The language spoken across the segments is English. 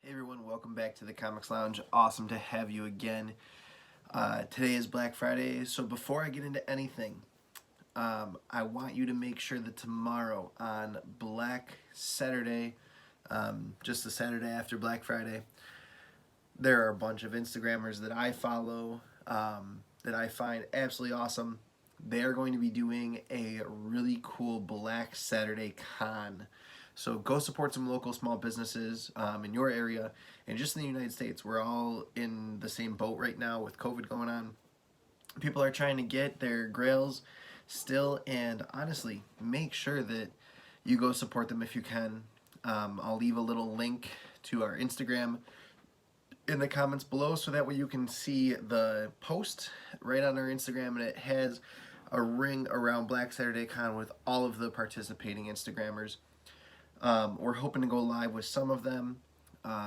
Hey everyone, welcome back to the Comics Lounge. Awesome to have you again. Today is Black Friday, so before I get into anything, I want you to make sure that tomorrow on Black Saturday, just the Saturday after Black Friday, there are a bunch of Instagrammers that I follow that I find absolutely awesome. They are going to be doing a really cool Black Saturday con. So go support some local small businesses in your area and just in the United States. We're all in the same boat right now with COVID going on. People are trying to get their grails still, and honestly, make sure that you go support them if you can. I'll leave a little link to our Instagram in the comments below so that way you can see the post right on our Instagram, and it has a ring around Black Saturday Con with all of the participating Instagrammers. We're hoping to go live with some of them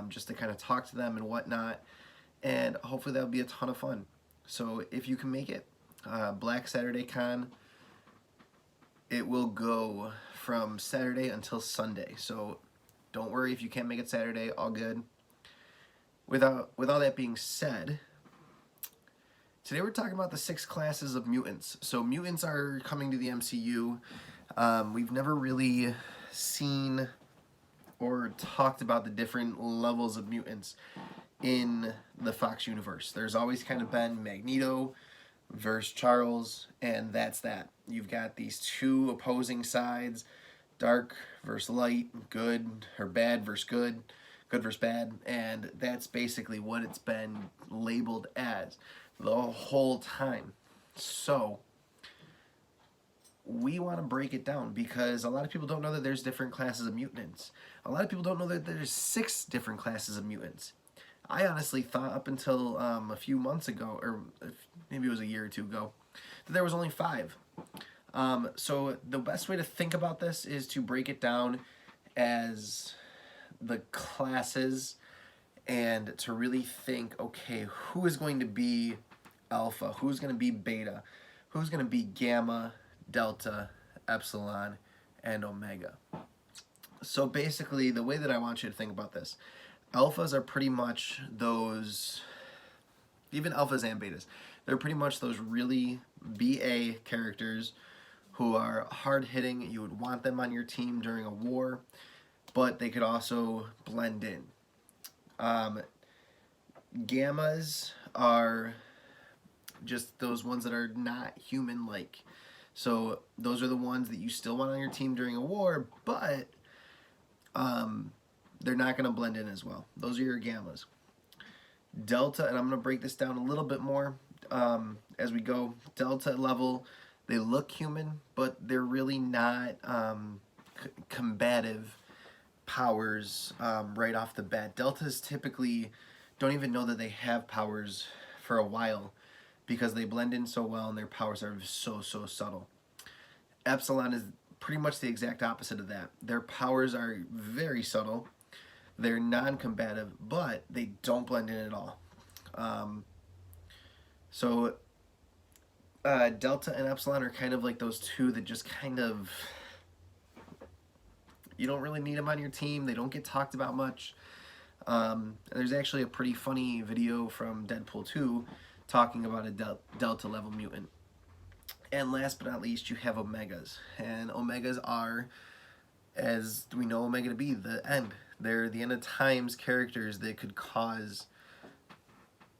just to kind of talk to them and whatnot, and hopefully that'll be a ton of fun. So if you can make it, Black Saturday Con, it will go from Saturday until Sunday. So don't worry if you can't make it Saturday, all good. With all that being said, today we're talking about the 6 classes of mutants. So mutants are coming to the MCU. We've never really seen or talked about the different levels of mutants in the Fox universe. There's always kind of been Magneto versus Charles, and that's that. You've got these two opposing sides, dark versus light, good or bad versus good, good versus bad, and that's basically what it's been labeled as the whole time. So we want to break it down because a lot of people don't know that there's different classes of mutants. A lot of people don't know that there's 6 different classes of mutants. I honestly thought up until a few months ago, or maybe it was a year or two ago, that there was only 5. So the best way to think about this is to break it down as the classes and to really think, okay, who is going to be alpha, who's going to be beta, who's going to be gamma, delta, epsilon, and omega. So basically, the way that I want you to think about this, alphas are pretty much those, even alphas and betas, they're pretty much those really BA characters who are hard-hitting. You would want them on your team during a war, but they could also blend in. Gammas are just those ones that are not human-like. So those are the ones that you still want on your team during a war, but they're not going to blend in as well. Those are your gammas. Delta, and I'm going to break this down a little bit more as we go. Delta level, they look human, but they're really not combative powers right off the bat. Deltas typically don't even know that they have powers for a while because they blend in so well and their powers are so subtle. Epsilon is pretty much the exact opposite of that. Their powers are very subtle, they're non-combative, but they don't blend in at all. Delta and Epsilon are kind of like those two that just kind of, you don't really need them on your team, they don't get talked about much. There's actually a pretty funny video from Deadpool 2 talking about a Delta level mutant. And last but not least, you have Omegas. And Omegas are, as we know Omega to be, the end. They're the end of times characters that could cause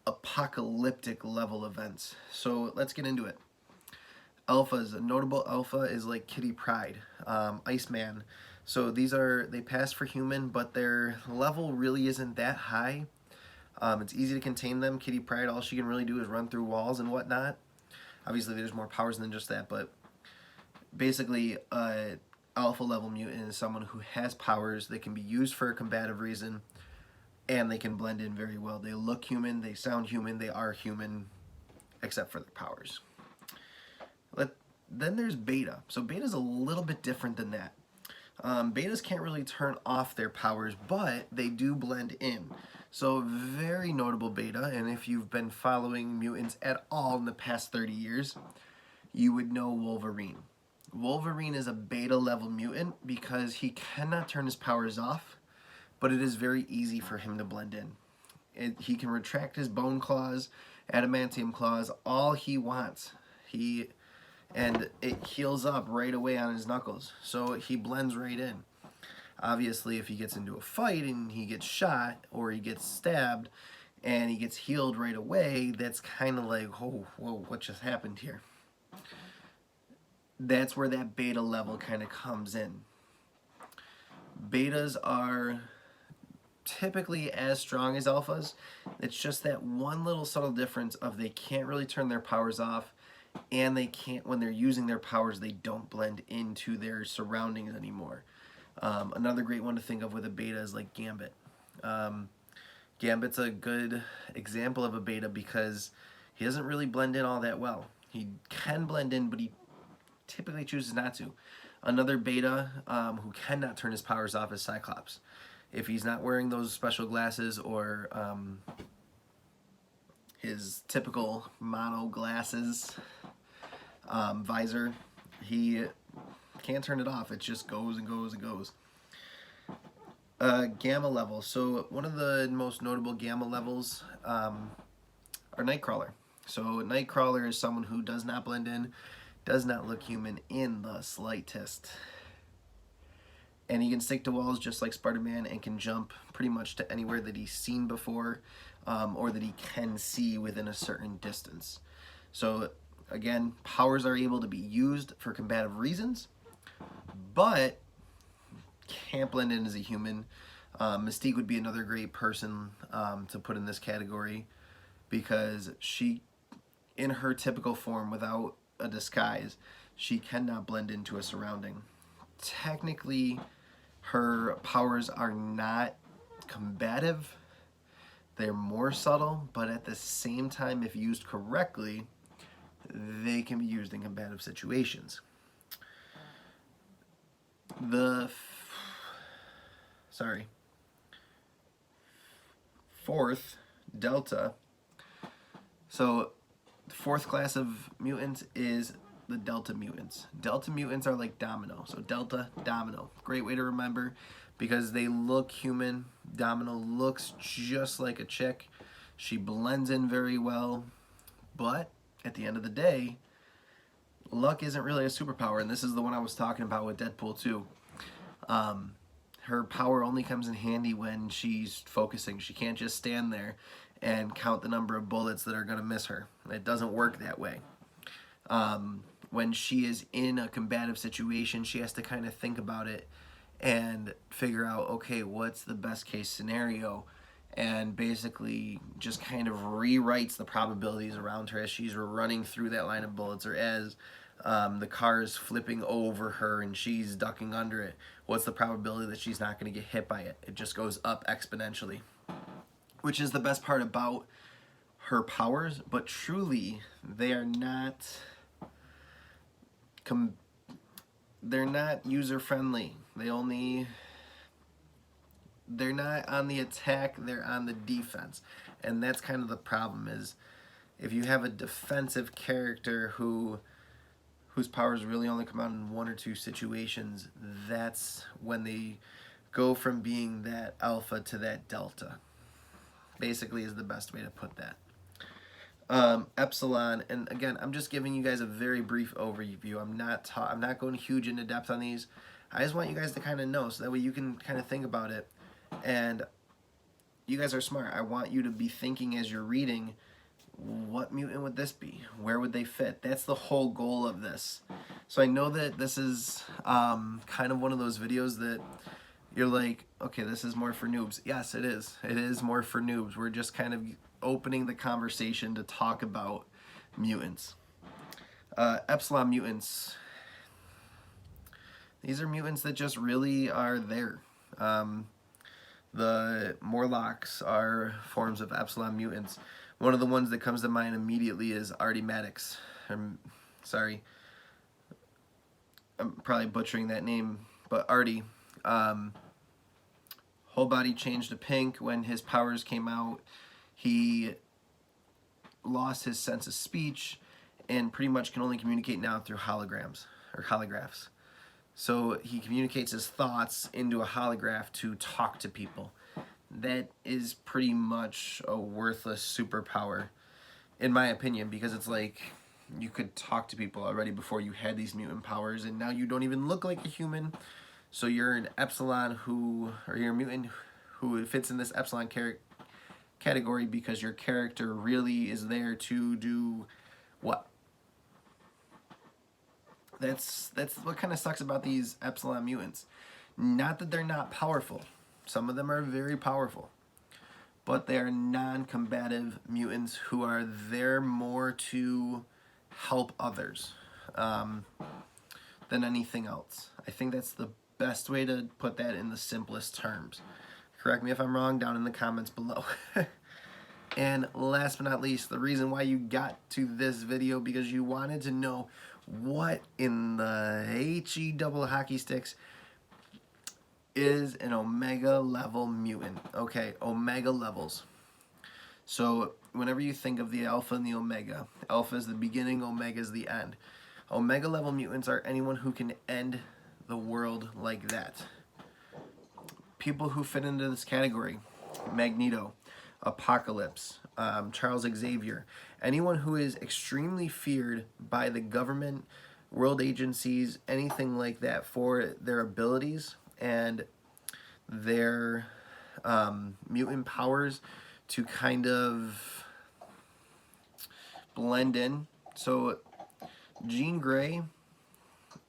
apocalyptic level events. So let's get into it. Alphas, a notable alpha is like Kitty Pryde, Iceman. So they pass for human, but their level really isn't that high. It's easy to contain them. Kitty Pryde, all she can really do is run through walls and whatnot. Obviously, there's more powers than just that, but basically, alpha level mutant is someone who has powers that can be used for a combative reason, and they can blend in very well. They look human, they sound human, they are human, except for their powers. Then there's beta. So beta's a little bit different than that. Betas can't really turn off their powers, but they do blend in. So very notable beta, and if you've been following mutants at all in the past 30 years, you would know Wolverine. Wolverine is a beta level mutant because he cannot turn his powers off, but it is very easy for him to blend in. He can retract his bone claws, adamantium claws, all he wants. And it heals up right away on his knuckles, so he blends right in. Obviously, if he gets into a fight and he gets shot or he gets stabbed and he gets healed right away, that's kind of like, oh, whoa, what just happened here? That's where that beta level kind of comes in. Betas are typically as strong as alphas. It's just that one little subtle difference of they can't really turn their powers off, and they can't, when they're using their powers, they don't blend into their surroundings anymore. Another great one to think of with a beta is like Gambit. Gambit's a good example of a beta because he doesn't really blend in all that well. He can blend in, but he typically chooses not to. Another beta who cannot turn his powers off is Cyclops. If he's not wearing those special glasses or his typical mono glasses visor, he can't turn it off. It just goes and goes and goes. Gamma level. So one of the most notable gamma levels are Nightcrawler. So Nightcrawler is someone who does not blend in, does not look human in the slightest. And he can stick to walls just like Spider-Man and can jump pretty much to anywhere that he's seen before or that he can see within a certain distance. So again, powers are able to be used for combative reasons, but can't blend in as a human. Mystique would be another great person to put in this category because she, in her typical form without a disguise, she cannot blend into a surrounding. Technically, her powers are not combative. They're more subtle, but at the same time, if used correctly, they can be used in combative situations. Fourth, Delta. So the fourth class of mutants is the Delta mutants. Delta mutants are like Domino. So Delta, Domino. Great way to remember because they look human. Domino looks just like a chick. She blends in very well. But at the end of the day, luck isn't really a superpower. And this is the one I was talking about with Deadpool 2. Her power only comes in handy when she's focusing. She can't just stand there and count the number of bullets that are going to miss her. It doesn't work that way. When she is in a combative situation, she has to kind of think about it and figure out, okay, what's the best case scenario? And basically just kind of rewrites the probabilities around her as she's running through that line of bullets, or as the car is flipping over her and she's ducking under it. What's the probability that she's not going to get hit by it? It just goes up exponentially, which is the best part about her powers, but truly they are not they're not user-friendly. They're not on the attack, they're on the defense. And that's kind of the problem, is if you have a defensive character whose powers really only come out in one or two situations, that's when they go from being that alpha to that delta. Basically is the best way to put that. Epsilon, and again, I'm just giving you guys a very brief overview. I'm not going huge into depth on these. I just want you guys to kind of know, so that way you can kind of think about it. And you guys are smart. I want you to be thinking as you're reading, what mutant would this be? Where would they fit? That's the whole goal of this. So I know that this is kind of one of those videos that you're like, okay, this is more for noobs. Yes, it is. It is more for noobs. We're just kind of opening the conversation to talk about mutants. Epsilon mutants. These are mutants that just really are there. The Morlocks are forms of Epsilon mutants. One of the ones that comes to mind immediately is Artimatics. Sorry, I'm probably butchering that name, but Artie. Whole body changed to pink when his powers came out. He lost his sense of speech and pretty much can only communicate now through holograms or holographs. So he communicates his thoughts into a holograph to talk to people. That is pretty much a worthless superpower, in my opinion, because it's like you could talk to people already before you had these mutant powers, and now you don't even look like a human. So you're an epsilon or you're a mutant who fits in this epsilon category because your character really is there to do what? That's what kind of sucks about these epsilon mutants. Not that they're not powerful. Some of them are very powerful. But they are non-combative mutants who are there more to help others than anything else. I think that's the best way to put that in the simplest terms. Correct me if I'm wrong down in the comments below. And last but not least, the reason why you got to this video because you wanted to know what in the HE double hockey sticks is an omega level mutant. Okay, omega levels. So whenever you think of the alpha and the omega, alpha is the beginning, omega is the end. Omega level mutants are anyone who can end the world like that. People who fit into this category: Magneto, Apocalypse, Charles Xavier, anyone who is extremely feared by the government, world agencies, anything like that for their abilities and their mutant powers to kind of blend in. So Jean Grey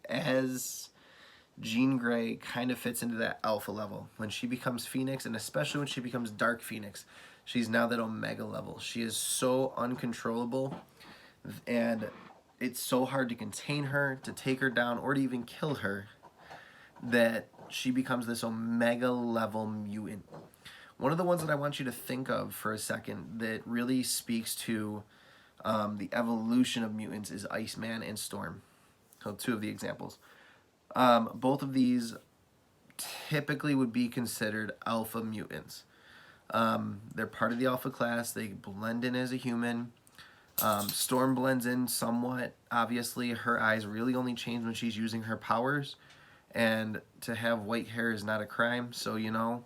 as Jean Grey kind of fits into that alpha level. When she becomes Phoenix, and especially when she becomes Dark Phoenix, she's now that omega level. She is so uncontrollable, and it's so hard to contain her, to take her down, or to even kill her, that she becomes this omega level mutant. One of the ones that I want you to think of for a second that really speaks to the evolution of mutants is Iceman and Storm. So two of the examples. Both of these typically would be considered alpha mutants. They're part of the alpha class. They blend in as a human. Storm blends in somewhat. Obviously, her eyes really only change when she's using her powers. And to have white hair is not a crime, so you know.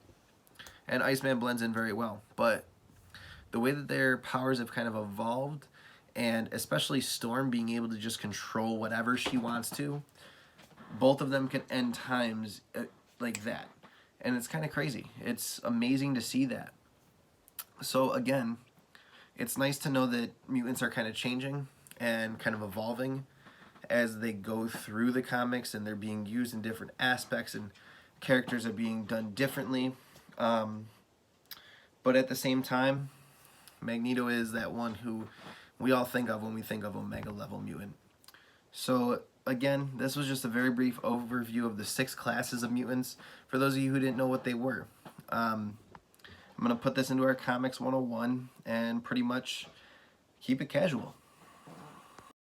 And Iceman blends in very well. But the way that their powers have kind of evolved, and especially Storm being able to just control whatever she wants to, both of them can end times like that. And it's kind of crazy. It's amazing to see that. So again, it's nice to know that mutants are kind of changing and kind of evolving as they go through the comics, and they're being used in different aspects, and characters are being done differently. But at the same time, Magneto is that one who we all think of when we think of Omega level mutant. So again, this was just a very brief overview of the 6 classes of mutants for those of you who didn't know what they were. I'm going to put this into our Comics 101 and pretty much keep it casual.